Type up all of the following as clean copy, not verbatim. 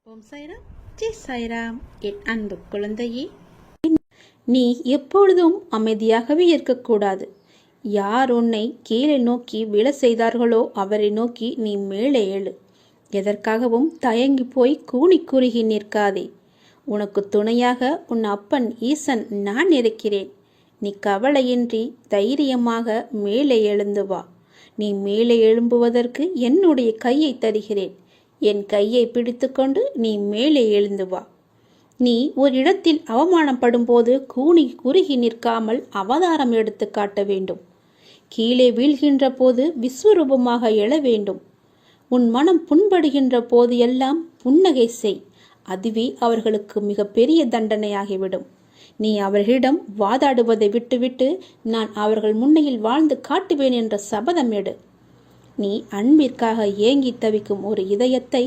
ஓம் சாய்ராம், ஜெய் சாய்ராம். என் அன்பு குழந்தையே, நீ எப்பொழுதும் அமைதியாகவே இருக்கக்கூடாது. யார் உன்னை கீழே நோக்கி விழ செய்தார்களோ அவரை நோக்கி நீ மேலே எழு. எதற்காகவும் தயங்கி போய் கூனி குறுகி நிற்காதே. உனக்கு துணையாக உன் அப்பன் ஈசன் நான் இருக்கிறேன். நீ கவலையின்றி தைரியமாக மேலே எழுந்து வா. நீ மேலே எழும்புவதற்கு என்னுடைய கையை தருகிறேன். என் கையை பிடித்துக்கொண்டு நீ மேலே எழுந்து வா. நீ ஒரு இடத்தில் அவமானப்படும் போது கூனி குறுகி நிற்காமல் அவதாரம் எடுத்து காட்ட வேண்டும். கீழே வீழ்கின்ற போது விஸ்வரூபமாக எழ வேண்டும். உன் மனம் புண்படுகின்ற போது எல்லாம் புன்னகை செய். அதுவே அவர்களுக்கு மிக பெரிய தண்டனையாகிவிடும். நீ அவர்களிடம் வாதாடுவதை விட்டுவிட்டு நான் அவர்கள் முன்னையில் வாழ்ந்து காட்டுவேன் என்ற சபதம் எடு. நீ அன்பிற்காக ஏங்கி தவிக்கும் ஒரு இதயத்தை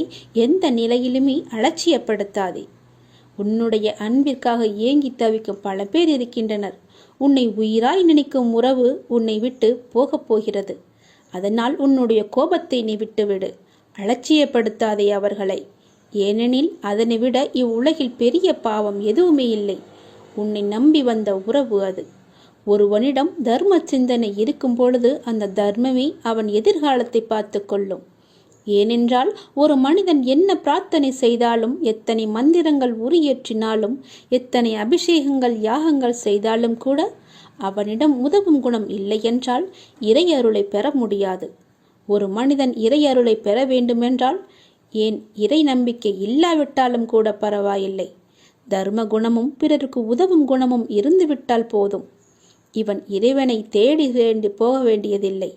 எந்த நிலையிலுமே அலட்சியப்படுத்தாதே. உன்னுடைய அன்பிற்காக ஏங்கி தவிக்கும் பல பேர் இருக்கின்றனர். உன்னை உயிராய் நினைக்கும் உறவு உன்னை விட்டு போகப் போகிறது. அதனால் உன்னுடைய கோபத்தை நீ விட்டுவிடு. அலட்சியப்படுத்தாதே அவர்களை. ஏனெனில் அதனை விட இவ்வுலகில் பெரிய பாவம் எதுவுமே இல்லை. உன்னை நம்பி வந்த உறவு அது. ஒருவனிடம் தர்ம சிந்தனை இருக்கும் பொழுது அந்த தர்மமே அவன் எதிர்காலத்தை பார்த்து கொள்ளும். ஏனென்றால் ஒரு மனிதன் என்ன பிரார்த்தனை செய்தாலும், எத்தனை மந்திரங்கள் உரியேற்றினாலும், எத்தனை அபிஷேகங்கள் யாகங்கள் செய்தாலும் கூட அவனிடம் உதவும் குணம் இல்லை என்றால் இறையருளை பெற முடியாது. ஒரு மனிதன் இறையருளை பெற வேண்டுமென்றால், ஏன் இறை நம்பிக்கை இல்லாவிட்டாலும் கூட பரவாயில்லை, தர்ம குணமும் பிறருக்கு உதவும் குணமும் இருந்துவிட்டால் போதும். இவன் இறைவனை தேடி போக வேண்டியதில்லை.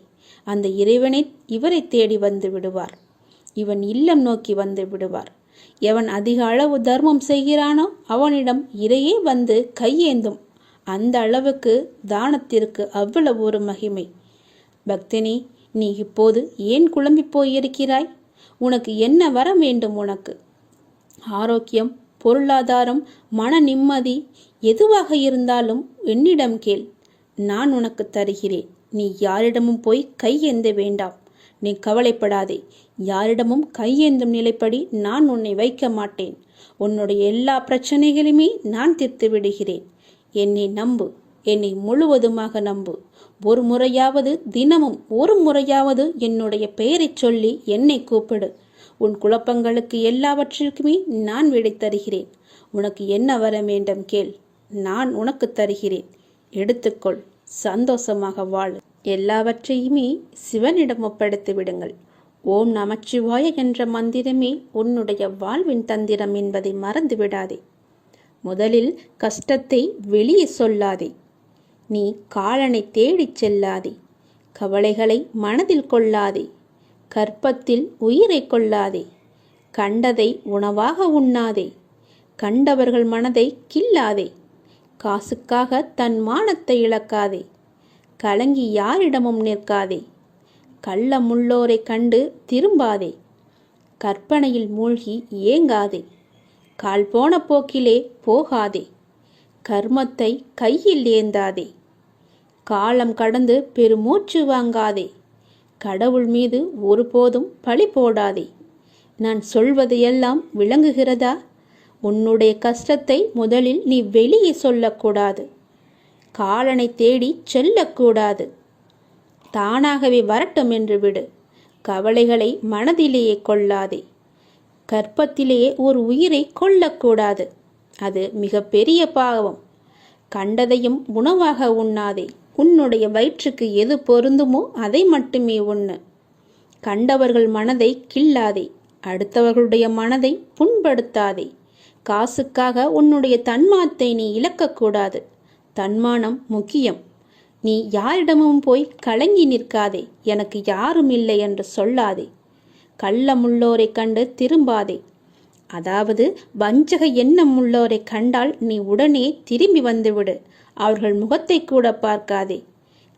அந்த இறைவனை இவரை தேடி வந்து விடுவார். இவன் இல்லம் நோக்கி வந்து விடுவார். எவன் அதிக அளவு தர்மம் செய்கிறானோ அவனிடம் இறையே வந்து கையேந்தும். அந்த அளவுக்கு தானத்திற்கு அவ்வளவு ஒரு மகிமை. பக்தனே, நீ இப்போது ஏன் குழம்பி போயிருக்கிறாய்? உனக்கு என்ன வர வேண்டும்? உனக்கு ஆரோக்கியம், பொருளாதாரம், மன நிம்மதி எதுவாக இருந்தாலும் என்னிடம் கேள். நான் உனக்கு தருகிறேன். நீ யாரிடமும் போய் கையேந்த வேண்டாம். நீ கவலைப்படாதே. யாரிடமும் கையேந்தும் நிலைப்படி நான் உன்னை வைக்க மாட்டேன். உன்னுடைய எல்லா பிரச்சனைகளுமே நான் தீர்த்து விடுகிறேன். என்னை நம்பு. என்னை முழுவதுமாக நம்பு. ஒரு முறையாவது, தினமும் ஒரு முறையாவது என்னுடைய பெயரை சொல்லி என்னை கூப்பிடு. உன் குழப்பங்களுக்கு எல்லாவற்றிற்குமே நான் விடை தருகிறேன். உனக்கு என்ன வர வேண்டும் கேள். நான் உனக்கு தருகிறேன். எடுத்துக்கொள். சந்தோஷமாக வாழு. எல்லாவற்றையுமே சிவனிடம் ஒப்படைத்து விடுங்கள். ஓம் நமச்சிவாய என்ற மந்திரமே உன்னுடைய வாழ்வின் தந்திரம் என்பதை மறந்து விடாதே. முதலில் கஷ்டத்தை வெளியே சொல்லாதே. நீ காலனை தேடிச் செல்லாதே. கவலைகளை மனதில் கொள்ளாதே. கற்பத்தில் உயிரை கொள்ளாதே. கண்டதை உணவாக உண்ணாதே. கண்டவர்கள் மனதை கில்லாதே. காசுக்காக தன் மானத்தை இழக்காதே. கலங்கி யாரிடமும் நிற்காதே. கள்ளமுள்ளோரை கண்டு திரும்பாதே. கற்பனையில் மூழ்கி ஏங்காதே. கால் போன போக்கிலே போகாதே. கர்மத்தை கையில் ஏந்தாதே. காலம் கடந்து பெருமூச்சு வாங்காதே. கடவுள் மீது ஒருபோதும் பழி போடாதே. நான் சொல்வது எல்லாம் விளங்குகிறதா? உன்னுடைய கஷ்டத்தை முதலில் நீ வெளியே சொல்லக்கூடாது. காலனை தேடி செல்லக்கூடாது. தானாகவே வரட்டும் என்று விடு. கவலைகளை மனதிலேயே கொள்ளாதே. கற்பத்திலேயே ஒரு உயிரை கொல்லக்கூடாது. அது மிக பெரிய பாவம். கண்டதையும் உணவாக உண்ணாதே. உன்னுடைய வயிற்றுக்கு எது பொருந்துமோ அதை மட்டுமே உண்ணு. கண்டவர்கள் மனதை கில்லாதே. அடுத்தவர்களுடைய மனதை புண்படுத்தாதே. காசுக்காக உன்னுடைய தன்மானத்தை நீ இழக்கக்கூடாது. தன்மானம் முக்கியம். நீ யாரிடமும் போய் கலங்கி நிற்காதே. எனக்கு யாரும் இல்லை என்று சொல்லாதே. கள்ளமுள்ளோரை கண்டு திரும்பாதே. அதாவது வஞ்சக எண்ணம் உள்ளோரை கண்டால் நீ உடனே திரும்பி வந்துவிடு. அவர்கள் முகத்தை கூட பார்க்காதே.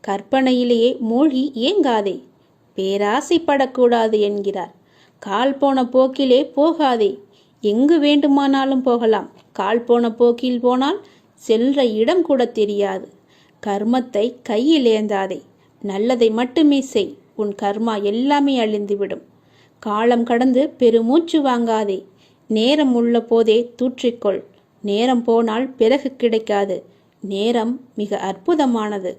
கற்பனையிலேயே மூழ்கி ஏங்காதே. பேராசைப்படக்கூடாது என்கிறார். கால் போன போக்கிலே போகாதே. எங்கு வேண்டுமானாலும் போகலாம். கால் போன போக்கில் போனால் செல்ற இடம் கூட தெரியாது. கர்மத்தை கையில் ஏந்தாதே. நல்லதை மட்டுமே செய். உன் கர்மா எல்லாமே அழிந்துவிடும். காலம் கடந்து பெருமூச்சு வாங்காதே. நேரம் உள்ள போதே தூற்றிக்கொள். நேரம் போனால் பிறகு கிடைக்காது. நேரம் மிக அற்புதமானது,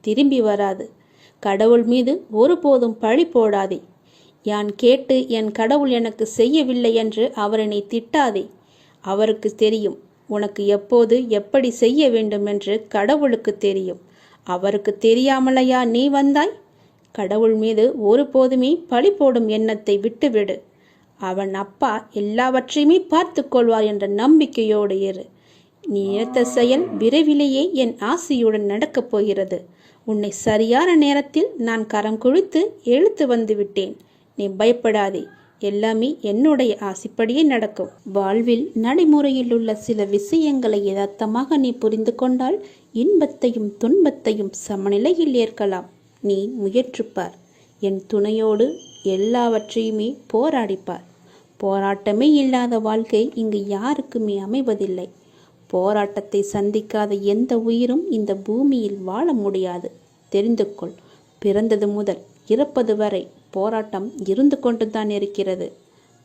திரும்பி வராது. கடவுள் மீது ஒருபோதும் பழி போடாதே. யான் கேட்டு என் கடவுள் எனக்கு செய்யவில்லை என்று அவரை நீ திட்டாதே. அவருக்கு தெரியும் உனக்கு எப்போது எப்படி செய்ய வேண்டும் என்று கடவுளுக்கு தெரியும். அவருக்கு தெரியாமலையா நீ வந்தாய்? கடவுள் மீது ஒருபோதுமே பழி போடும் எண்ணத்தை விட்டுவிடு. அவன் அப்பா எல்லாவற்றையுமே பார்த்து கொள்வார் என்ற நம்பிக்கையோடு இரு. நீ நினைத்த செயல் விரைவிலேயே என் ஆசையுடன் நடக்கப் போகிறது. உன்னை சரியான நேரத்தில் நான் கரம் குழித்து இழுத்து வந்து விட்டேன். நீ பயப்படாதே, எல்லாமே என்னுடைய ஆசைப்படியே நடக்கும். வாழ்வில் நடைமுறையில் உள்ள சில விஷயங்களை யதார்த்தமாக நீ புரிந்து கொண்டால் இன்பத்தையும் துன்பத்தையும் சமநிலையில் ஏற்கலாம். நீ முயற்றுப்பார். என் துணையோடு எல்லாவற்றையுமே போராடிப்பார். போராட்டமே இல்லாத வாழ்க்கை இங்கு யாருக்குமே அமைவதில்லை. போராட்டத்தை சந்திக்காத எந்த உயிரும் இந்த பூமியில் வாழ முடியாது. தெரிந்து கொள். பிறந்தது முதல் இறப்பது வரை போராட்டம் இருந்து கொண்டுதான் இருக்கிறது.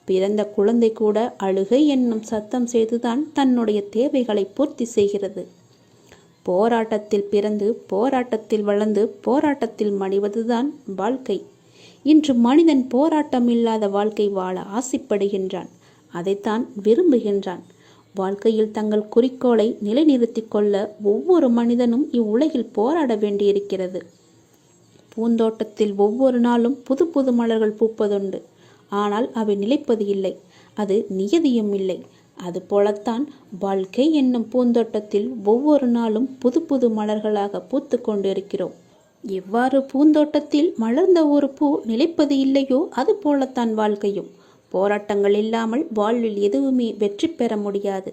பிறந்த குழந்தை கூட அழுகை என்னும் சத்தம் செய்துதான் தன்னுடைய தேவைகளை பூர்த்தி செய்கிறது. போராட்டத்தில் பிறந்து போராட்டத்தில் வளர்ந்து போராட்டத்தில் மடிவதுதான் வாழ்க்கை. இன்று மனிதன் போராட்டம் இல்லாத வாழ்க்கை வாழ ஆசைப்படுகின்றான். அதைத்தான் விரும்புகின்றான். வாழ்க்கையில் தங்கள் குறிக்கோளை நிலைநிறுத்திக் கொள்ள ஒவ்வொரு மனிதனும் இவ்வுலகில் போராட வேண்டியிருக்கிறது. பூந்தோட்டத்தில் ஒவ்வொரு நாளும் புது புது மலர்கள் பூப்பதுண்டு. ஆனால் அவை நிலைப்பது இல்லை. அது நியதியும் இல்லை. அதுபோலத்தான் வாழ்க்கை என்னும் பூந்தோட்டத்தில் ஒவ்வொரு நாளும் புது புது மலர்களாக பூத்து கொண்டிருக்கிறோம். எவ்வாறு பூந்தோட்டத்தில் மலர்ந்த ஒரு பூ நிலைப்பது இல்லையோ அது போலத்தான் வாழ்க்கையும். போராட்டங்கள் இல்லாமல் வாழ்வில் எதுவுமே வெற்றி பெற முடியாது.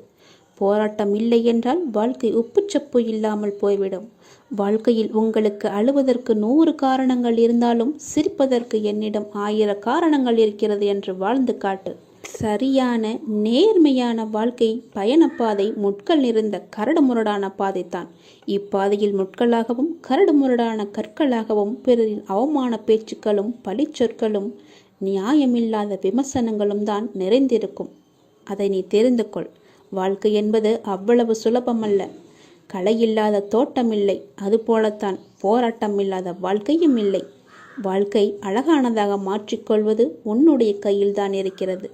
போராட்டம் இல்லை என்றால் வாழ்க்கை உப்புச்சப்பு இல்லாமல் போய்விடும். வாழ்க்கையில் உங்களுக்கு அழுவதற்கு 100 காரணங்கள் இருந்தாலும் சிரிப்பதற்கு என்னிடம் 1000 காரணங்கள் இருக்கிறது என்று வாழ்ந்து காட்டு. சரியான நேர்மையான வாழ்க்கை பயணப்பாதை முட்கள் நிறைந்த கரடுமுரடான பாதைத்தான். இப்பாதையில் முட்களாகவும் கரடுமுரடான கற்களாகவும் பிறரின் அவமான பேச்சுக்களும் பழிச்சொற்களும் நியாயமில்லாத விமர்சனங்களும் தான் நிறைந்திருக்கும். அதை நீ தெரிந்து கொள். வாழ்க்கை என்பது அவ்வளவு சுலபமல்ல. களையில்லாத தோட்டமில்லை. அதுபோலத்தான் போராட்டம் இல்லாத வாழ்க்கையும் இல்லை. வாழ்க்கை அழகானதாக மாற்றிக்கொள்வது உன்னுடைய கையில்தான் இருக்கிறது.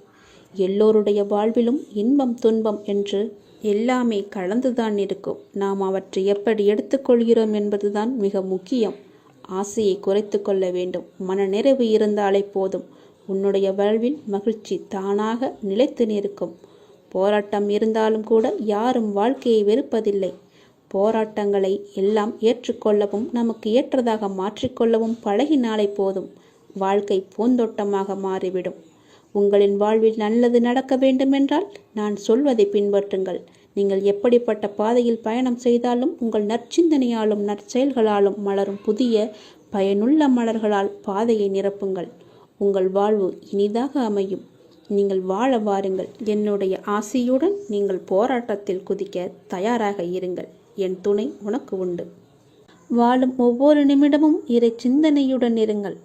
எல்லோருடைய வாழ்விலும் இன்பம் துன்பம் என்று எல்லாமே கலந்துதான் இருக்கும். நாம் அவற்றை எப்படி எடுத்துக்கொள்கிறோம் என்பதுதான் மிக முக்கியம். ஆசையை குறைத்து கொள்ள வேண்டும். மனநிறைவு இருந்தாலே போதும். உன்னுடைய வாழ்வில் மகிழ்ச்சி தானாக நிலைத்து நிற்கும். போராட்டம் இருந்தாலும் கூட யாரும் வாழ்க்கையை வெறுப்பதில்லை. போராட்டங்களை எல்லாம் ஏற்றுக்கொள்ளவும் நமக்கு ஏற்றதாக மாற்றிக்கொள்ளவும் பழகினாலே போதும். வாழ்க்கை பூந்தோட்டமாக மாறிவிடும். உங்களின் வாழ்வில் நல்லது நடக்க வேண்டுமென்றால் நான் சொல்வதை பின்பற்றுங்கள். நீங்கள் எப்படிப்பட்ட பாதையில் பயணம் செய்தாலும் உங்கள் நற்சிந்தனையாலும் நற்செயல்களாலும் மலரும் புதிய பயனுள்ள மலர்களால் பாதையை நிரப்புங்கள். உங்கள் வாழ்வு இனிதாக அமையும். நீங்கள் வாழ வாருங்கள். என்னுடைய ஆசையுடன் நீங்கள் போராட்டத்தில் குதிக்க தயாராக இருங்கள். என் துணை உனக்கு உண்டு. வாழும் ஒவ்வொரு நிமிடமும் இறை சிந்தனையுடன் இருங்கள்.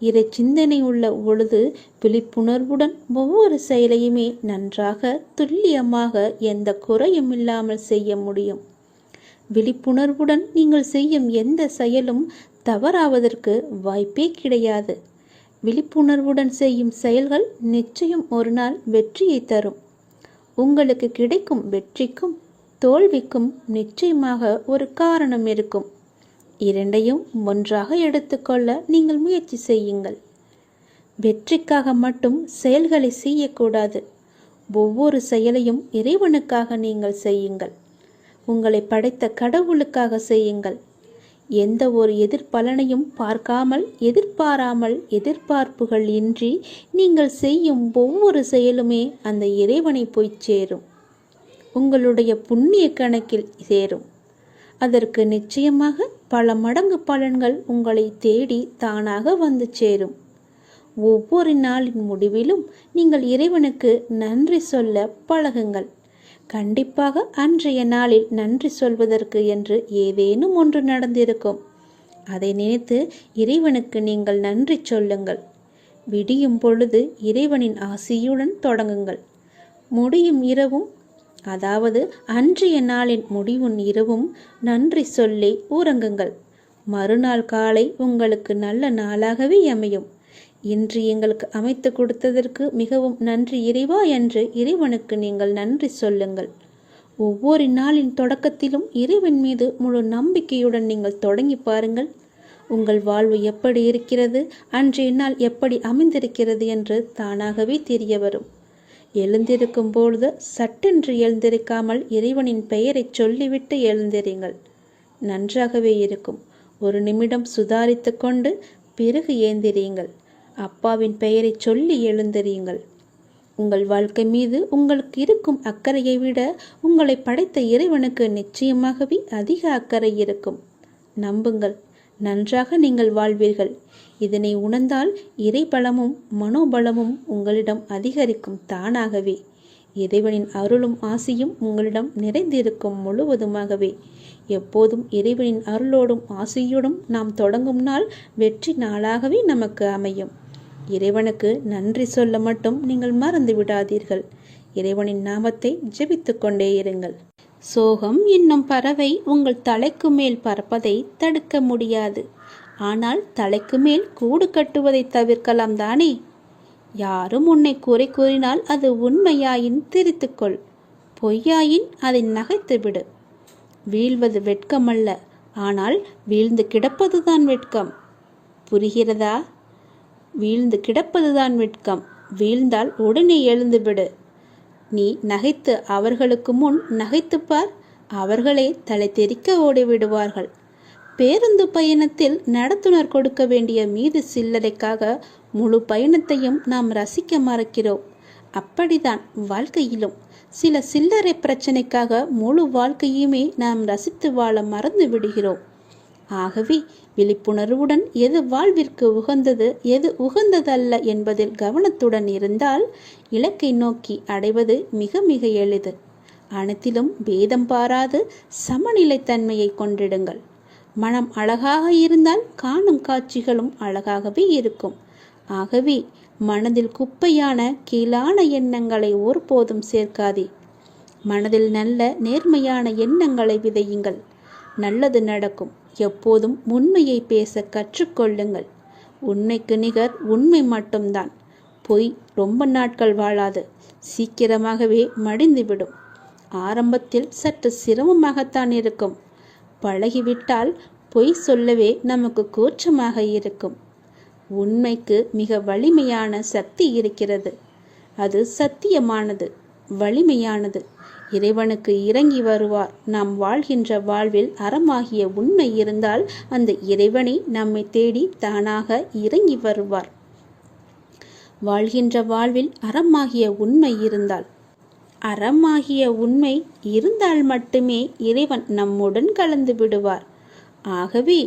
இறை சிந்தனை உள்ள பொழுது விழிப்புணர்வுடன் ஒவ்வொரு செயலையுமே நன்றாக துல்லியமாக எந்த குறையும் இல்லாமல் செய்ய முடியும். விழிப்புணர்வுடன் நீங்கள் செய்யும் எந்த செயலும் தவறாவதற்கு வாய்ப்பே கிடையாது. விழிப்புணர்வுடன் செய்யும் செயல்கள் நிச்சயம் ஒரு நாள் வெற்றியை தரும். உங்களுக்கு கிடைக்கும் வெற்றிக்கும் தோல்விக்கும் நிச்சயமாக ஒரு காரணம் இருக்கும். இரண்டையும் ஒன்றாக எடுத்துக்கொள்ள நீங்கள் முயற்சி செய்யுங்கள். வெற்றிக்காக மட்டும் செயல்களை செய்யக்கூடாது. ஒவ்வொரு செயலையும் இறைவனுக்காக நீங்கள் செய்யுங்கள். உங்களை படைத்த கடவுளுக்காக செய்யுங்கள். எந்த ஒரு எதிர்பலனையும் பார்க்காமல் எதிர்பாராமல் எதிர்பார்ப்புகள் இன்றி நீங்கள் செய்யும் ஒவ்வொரு செயலுமே அந்த இறைவனை போய் சேரும். உங்களுடைய புண்ணிய கணக்கில் சேரும். அதற்கு நிச்சயமாக பல மடங்கு பலன்கள் உங்களை தேடி தானாக வந்து சேரும். ஒவ்வொரு நாளின் முடிவிலும் நீங்கள் இறைவனுக்கு நன்றி சொல்ல பழகுங்கள். கண்டிப்பாக அன்றைய நாளில் நன்றி சொல்வதற்கு என்று ஏதேனும் ஒன்று நடந்திருக்கும். அதை நினைத்து இறைவனுக்கு நீங்கள் நன்றி சொல்லுங்கள். விடியும் பொழுது இறைவனின் ஆசியுடன் தொடங்குங்கள். முடியும் இரவும், அதாவது அன்றைய நாளின் முடிவும் இரவும் நன்றி சொல்லி உறங்குங்கள். மறுநாள் காலை உங்களுக்கு நல்ல நாளாகவே அமையும். இன்று எங்களுக்கு அமைத்து கொடுத்ததற்கு மிகவும் நன்றி இறைவா என்று இறைவனுக்கு நீங்கள் நன்றி சொல்லுங்கள். ஒவ்வொரு நாளின் தொடக்கத்திலும் இறைவன் மீது முழு நம்பிக்கையுடன் நீங்கள் தொடங்கி பாருங்கள். உங்கள் வாழ்வு எப்படி இருக்கிறது, அன்றைய நாள் எப்படி அமைந்திருக்கிறது என்று தானாகவே தெரிய வரும். எழுந்திருக்கும் பொழுது சட்டென்று எழுந்திருக்காமல் இறைவனின் பெயரை சொல்லிவிட்டு எழுந்திருங்கள். நன்றாகவே இருக்கும். ஒரு நிமிடம் சுதாரித்து கொண்டு பிறகு ஏந்திரியுங்கள். அப்பாவின் பெயரை சொல்லி எழுந்திரியுங்கள். உங்கள் வாழ்க்கை மீது உங்களுக்கு இருக்கும் அக்கறையை விட உங்களை படைத்த இறைவனுக்கு நிச்சயமாகவே அதிக அக்கறை இருக்கும். நம்புங்கள், நன்றாக நீங்கள் வாழ்வீர்கள். இதனை உணர்ந்தால் இறைபலமும் மனோபலமும் உங்களிடம் அதிகரிக்கும் தானாகவே. இறைவனின் அருளும் ஆசியும் உங்களிடம் நிறைந்திருக்கும் முழுவதுமாகவே. எப்போதும் இறைவனின் அருளோடும் ஆசியோடும் நாம் தொடங்கும் நாள் வெற்றி நாளாகவே நமக்கு அமையும். இறைவனுக்கு நன்றி சொல்ல மட்டும் நீங்கள் மறந்து விடாதீர்கள். இறைவனின் நாமத்தை ஜெபித்து கொண்டே இருங்கள். சோகம் என்னும் பறவை உங்கள் தலைக்கு மேல் பறப்பதை தடுக்க முடியாது. ஆனால் தலைக்கு மேல் கூடு கட்டுவதை தவிர்க்கலாம் தானே? யாரும் உன்னை குறை கூறினால் அது உண்மையாயின் திரித்துக்கொள், பொய்யாயின் அதை நகைத்துவிடு. வீழ்வது வெட்கமல்ல, ஆனால் வீழ்ந்து கிடப்பதுதான் வெட்கம். புரிகிறதா? வீழ்ந்து கிடப்பதுதான் வெட்கம். வீழ்ந்தால் உடனே எழுந்துவிடு. நீ நகைத்து அவர்களுக்கு முன் நகைத்துப்பார், அவர்களே தலை தெறிக்க ஓடிவிடுவார்கள். பேருந்து பயணத்தில் நடத்துனர் கொடுக்க வேண்டிய மீது சில்லறைக்காக முழு பயணத்தையும் நாம் ரசிக்க மறக்கிறோம். அப்படிதான் வாழ்க்கையிலும் சில சில்லறை பிரச்சனைக்காக முழு வாழ்க்கையுமே நாம் ரசித்து வாழ மறந்து விடுகிறோம். ஆகவே விழிப்புணர்வுடன் எது வாழ்விற்கு உகந்தது, எது உகந்ததல்ல என்பதில் கவனத்துடன் இருந்தால் இலக்கை நோக்கி அடைவது மிக மிக எளிது. அனைத்திலும் பேதம் பாராது சமநிலைத்தன்மையை கொண்டிடுங்கள். மனம் அழகாக இருந்தால் காணும் காட்சிகளும் அழகாகவே இருக்கும். ஆகவே மனதில் குப்பையான கீழான எண்ணங்களை ஒருபோதும் சேர்க்காதே. மனதில் நல்ல நேர்மையான எண்ணங்களை விதையுங்கள். நல்லது நடக்கும். எப்போதும் உண்மையை பேச கற்றுக்கொள்ளுங்கள். உண்மைக்கு நிகர் உண்மை மட்டும்தான். பொய் ரொம்ப நாட்கள் வாழாது, சீக்கிரமாகவே மடிந்துவிடும். ஆரம்பத்தில் சற்று சிரமமாகத்தான் இருக்கும். பழகிவிட்டால் பொய் சொல்லவே நமக்கு கூச்சமாக இருக்கும். உண்மைக்கு மிக வலிமையான சக்தி இருக்கிறது. அது சத்தியமானது, வலிமையானது. இறைவனுக்கு இறங்கி வருவார். நாம் வாழ்கின்ற வாழ்வில் அறமாகிய உண்மை இருந்தால் அந்த இறைவனை நம்மை தேடி தானாக இறங்கி வருவார். வாழ்கின்ற வாழ்வில் அறமாகிய உண்மை இருந்தால், அறமாகிய உண்மை இருந்தால் மட்டுமே இறைவன் நம்முடன் கலந்து விடுவார். ஆகவே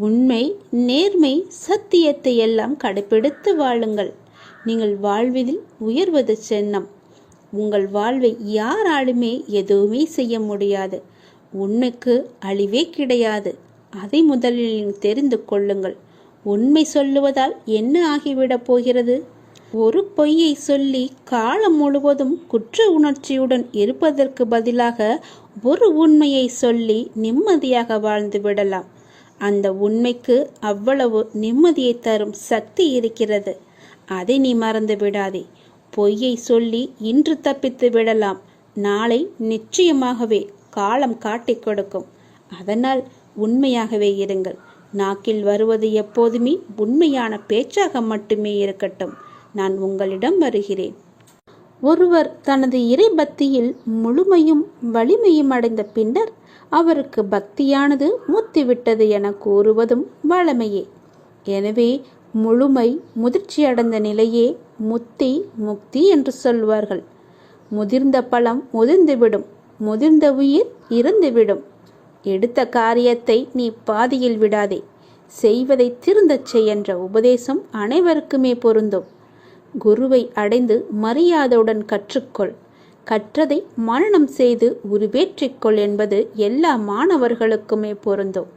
உண்மை, நேர்மை, சத்தியத்தை எல்லாம் கடைபிடித்து வாழுங்கள். நீங்கள் வாழ்வதில் உயர்வது சென்னம். உங்கள் வாழ்வை யாராலுமே எதுவுமே செய்ய முடியாது. உண்மைக்கு அழிவே கிடையாது. அதை முதலில் தெரிந்து கொள்ளுங்கள். உண்மை சொல்லுவதால் என்ன ஆகிவிடப் போகிறது? ஒரு பொய்யை சொல்லி காலம் முழுவதும் குற்ற உணர்ச்சியுடன் இருப்பதற்கு பதிலாக ஒரு உண்மையை சொல்லி நிம்மதியாக வாழ்ந்து விடலாம். அந்த உண்மைக்கு அவ்வளவு நிம்மதியை தரும் சக்தி இருக்கிறது. அதை நீ மறந்து விடாதே. பொய்யை சொல்லி இன்று தப்பித்து விடலாம். நாளை நிச்சயமாகவே காலம் காட்டிக் கொடுக்கும். அதனால் உண்மையாகவே இருங்கள். நாக்கில் வருவது எப்போதுமே உண்மையான பேச்சாக மட்டுமே இருக்கட்டும். நான் உங்களிடம் வருகிறேன். ஒருவர் தனது இறை பக்தியில் முழுமையும் வலிமையும் அடைந்த பின்னர் அவருக்கு பக்தியானது முத்திவிட்டது என கூறுவதும் வழமையே. எனவே முழுமை முதிர்ச்சியடைந்த நிலையே முத்தி, முக்தி என்று சொல்வார்கள். முதிர்ந்த பழம் முதிர்ந்துவிடும், முதிர்ந்த உயிர் இறந்துவிடும். எடுத்த காரியத்தை நீ பாதியில் விடாதே. செய்வதை திருந்தச் செய் என்ற உபதேசம் அனைவருக்குமே பொருந்தும். குருவை அடைந்து மரியாதையுடன் கற்றுக்கொள். கற்றதை மனனம் செய்து உருவேற்றிக்கொள் என்பது எல்லா மாணவர்களுக்குமே பொருந்தும்.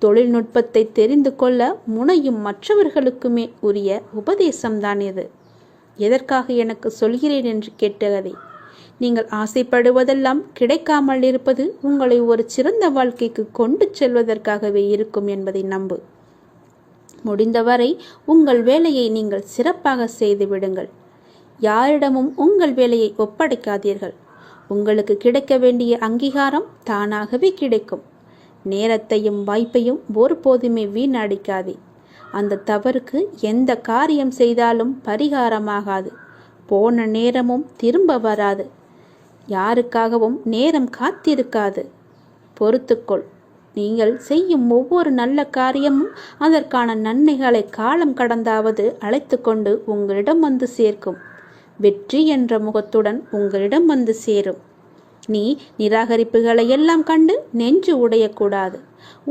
தொழில்நுட்பத்தை தெரிந்து கொள்ள முனையும் மற்றவர்களுக்குமே உரிய உபதேசம்தான் இது. எதற்காக எனக்கு சொல்கிறேன் என்று கேட்டதை நீங்கள் ஆசைப்படுவதெல்லாம் கிடைக்காமல் இருப்பது உங்களை ஒரு சிறந்த வாழ்க்கைக்கு கொண்டு செல்வதற்காகவே இருக்கும் என்பதை நம்பு. முடிந்தவரை உங்கள் வேலையை நீங்கள் சிறப்பாக செய்து விடுங்கள். யாரிடமும் உங்கள் வேலையை ஒப்படைக்காதீர்கள். உங்களுக்கு கிடைக்க வேண்டிய அங்கீகாரம் தானாகவே கிடைக்கும். நேரத்தையும் வாய்ப்பையும் ஒருபோதுமே வீணடிக்காதே. அந்த தவறுக்கு எந்த காரியம் செய்தாலும் பரிகாரமாகாது. போன நேரமும் திரும்ப வராது. யாருக்காகவும் நேரம் காத்திருக்காது. பொறுத்துக்கொள். நீங்கள் செய்யும் ஒவ்வொரு நல்ல காரியமும் அதற்கான நன்மைகளை காலம் கடந்தாவது அழைத்து கொண்டு உங்களிடம் வந்து சேர்க்கும். வெற்றி என்ற முகத்துடன் உங்களிடம் வந்து சேரும். நீ நிராகரிப்புகளை எல்லாம் கண்டு நெஞ்சு உடையக்கூடாது.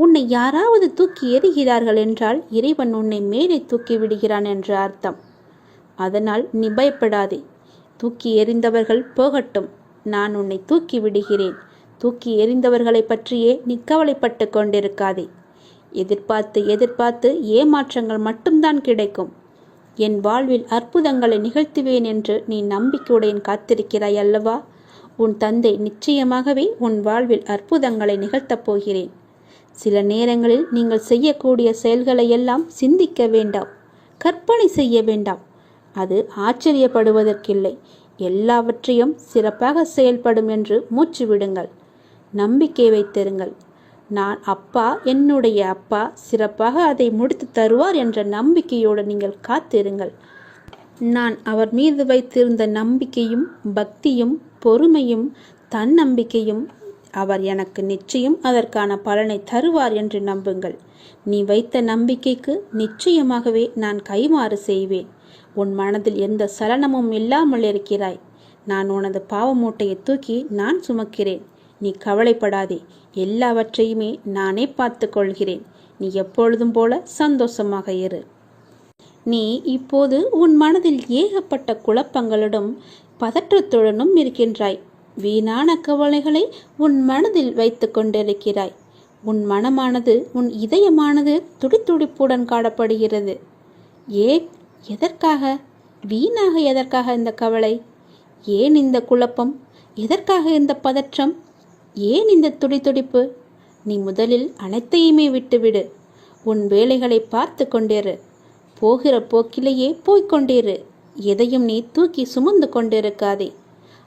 உன்னை யாராவது தூக்கி எறிகிறார்கள் என்றால் இறைவன் உன்னை மேலே தூக்கி விடுகிறான் என்று அர்த்தம். அதனால் நீ பயப்படாதே. தூக்கி எறிந்தவர்கள் போகட்டும், நான் உன்னை தூக்கி விடுகிறேன். தூக்கி எறிந்தவர்களை பற்றியே நீ கவலைப்பட்டு கொண்டிருக்காதே. எதிர்பார்த்து எதிர்பார்த்து ஏமாற்றங்கள் மட்டும்தான் கிடைக்கும். என் வாழ்வில் அற்புதங்களை நிகழ்த்துவேன் என்று நீ நம்பிக்கையுடன் காத்திருக்கிறாய் அல்லவா? உன் தந்தை நிச்சயமாகவே உன் வாழ்வில் அற்புதங்களை நிகழ்த்தப் போகிறேன். சில நேரங்களில் நீங்கள் செய்யக்கூடிய செயல்களை எல்லாம் சிந்திக்க வேண்டாம், கற்பனை செய்ய வேண்டாம். அது ஆச்சரியப்படுவதற்கில்லை. எல்லாவற்றையும் சிறப்பாக செயல்படும் என்று மூச்சு விடுங்கள். நம்பிக்கை வைத்திருங்கள். நான் அப்பா, என்னுடைய அப்பா சிறப்பாக அதை முடித்து தருவார் என்ற நம்பிக்கையோடு நீங்கள் காத்திருங்கள். நான் அவர் மீது வைத்திருந்த நம்பிக்கையும் பக்தியும் பொறுமையும் தன்னம்பிக்கையும் அவர் எனக்கு நிச்சயம் அதற்கான பலனை தருவார் என்று நம்புங்கள். நீ வைத்த நம்பிக்கைக்கு நிச்சயமாகவே நான் கைமாறு செய்வேன். உன் மனதில் எந்த சலனமும் இல்லாமல் இருக்கிறாய். நான் உனது பாவ மூட்டையை தூக்கி நான் சுமக்கிறேன். நீ கவலைப்படாதே. எல்லாவற்றையுமே நானே பார்த்து கொள்கிறேன். நீ எப்பொழுதும் போல சந்தோஷமாக இரு. நீ இப்போது உன் மனதில் ஏகப்பட்ட குழப்பங்களுடன் பதற்றத்துடனும் இருக்கின்றாய். வீணான கவலைகளை உன் மனதில் வைத்து கொண்டிருக்கிறாய். உன் மனமானது, உன் இதயமானது துடித்துடிப்புடன் காணப்படுகிறது. எதற்காக? வீணாக எதற்காக இந்த கவலை? ஏன் இந்த குழப்பம்? எதற்காக இந்த பதற்றம்? ஏன் இந்த துடித்துடிப்பு? நீ முதலில் அனைத்தையுமே விட்டுவிடு. உன் வேலைகளை பார்த்து கொண்டிரு. போகிற போக்கிலேயே போய்கொண்டிரு. எதையும் நீ தூக்கி சுமந்து கொண்டிருக்காதே.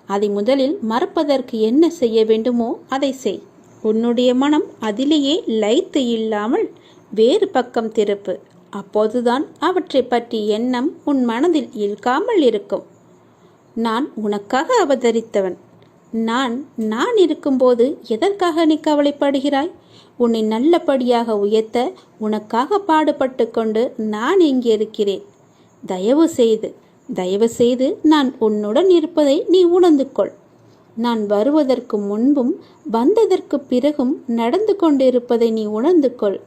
அதை முதலில் மறப்பதற்கு என்ன செய்ய வேண்டுமோ அதை செய். உன்னுடைய மனம் அதிலேயே லயித்து இல்லாமல் வேறு பக்கம் திருப்பு. அப்போதுதான் அவற்றை பற்றி எண்ணம் உன் மனதில் இழுக்காமல் இருக்கும். நான் உனக்காக அவதரித்தவன். நான் இருக்கும்போது எதற்காக நீ கவலைப்படுகிறாய்? உன்னை நல்லபடியாக உயர்த்த உனக்காக பாடுபட்டு கொண்டு நான் இங்கே இருக்கிறேன். தயவு செய்து நான் உன்னுடன் இருப்பதை நீ உணர்ந்து கொள். நான் வருவதற்கு முன்பும் வந்ததற்கு பிறகும் நடந்து கொண்டிருப்பதை நீ உணர்ந்து கொள்.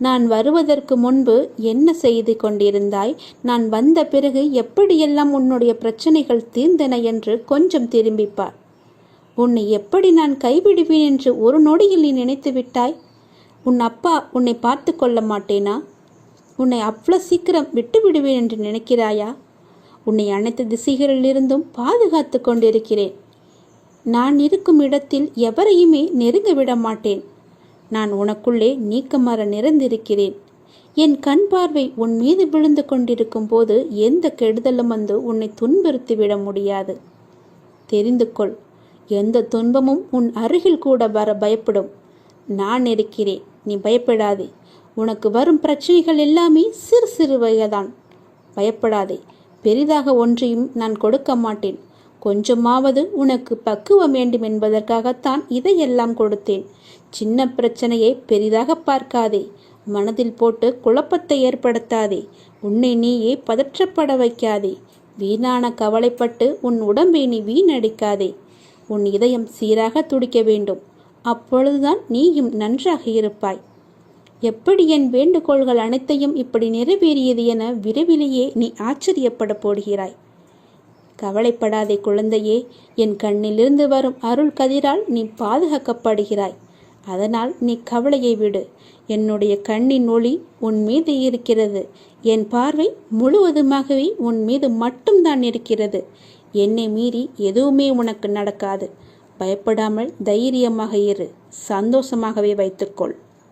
நான் வருவதற்கு முன்பு என்ன செய்து கொண்டிருந்தாய், நான் வந்த பிறகு எப்படியெல்லாம் உன்னுடைய பிரச்சனைகள் தீர்ந்தன என்று கொஞ்சம் திரும்பிப்பார். உன்னை எப்படி நான் கைவிடுவேன் என்று ஒரு நொடியில் நீ நினைத்து விட்டாய்? உன் அப்பா உன்னை பார்த்து கொள்ள மாட்டேனா? உன்னை அவ்வளோ சீக்கிரம் விட்டு விடுவேன் என்று நினைக்கிறாயா? உன்னை அனைத்து திசைகளிலிருந்தும் பாதுகாத்து கொண்டிருக்கிறேன். நான் இருக்கும் இடத்தில் எவரையுமே நெருங்க விட மாட்டேன். நான் உனக்குள்ளே நீக்கமர நிறைந்திருக்கிறேன். என் கண் பார்வை உன் மீது விழுந்து கொண்டிருக்கும் போது எந்த கெடுதலும் வந்து உன்னை துன்புறுத்திவிட முடியாது. தெரிந்து கொள். எந்த துன்பமும் உன் அருகில் கூட வர பயப்படும். நான் இருக்கிறேன். நீ பயப்படாதே. உனக்கு வரும் பிரச்சனைகள் எல்லாமே சிறு சிறு வகைதான். பயப்படாதே. பெரிதாக ஒன்றையும் நான் கொடுக்க மாட்டேன். கொஞ்சமாவது உனக்கு பக்குவம் வேண்டும் என்பதற்காகத்தான் இதையெல்லாம் கொடுத்தேன். சின்ன பிரச்சனையை பெரிதாக பார்க்காதே. மனதில் போட்டு குழப்பத்தை ஏற்படுத்தாதே. உன்னை நீயே பதற்றப்பட வைக்காதே. வீணான கவலைப்பட்டு உன் உடம்பை நீ வீணடிக்காதே. உன் இதயம் சீராக துடிக்க வேண்டும். அப்பொழுதுதான் நீயும் நன்றாக இருப்பாய். எப்படி என் வேண்டுகோள்கள் அனைத்தையும் இப்படி நிறைவேறியது என விரைவிலேயே நீ ஆச்சரியப்பட போடுகிறாய். கவலைப்படாதே குழந்தையே. என் கண்ணிலிருந்து வரும் அருள் கதிரால் நீ பாதுகாக்கப்படுகிறாய். அதனால் நீ கவலையை விடு. என்னுடைய கண்ணின் ஒளி உன் மீது இருக்கிறது. என் பார்வை முழுவதுமாகவே உன் மீது மட்டும்தான் இருக்கிறது. என்னை மீறி எதுவுமே உனக்கு நடக்காது. பயப்படாமல் தைரியமாக இரு. சந்தோஷமாகவே வைத்துக்கொள்.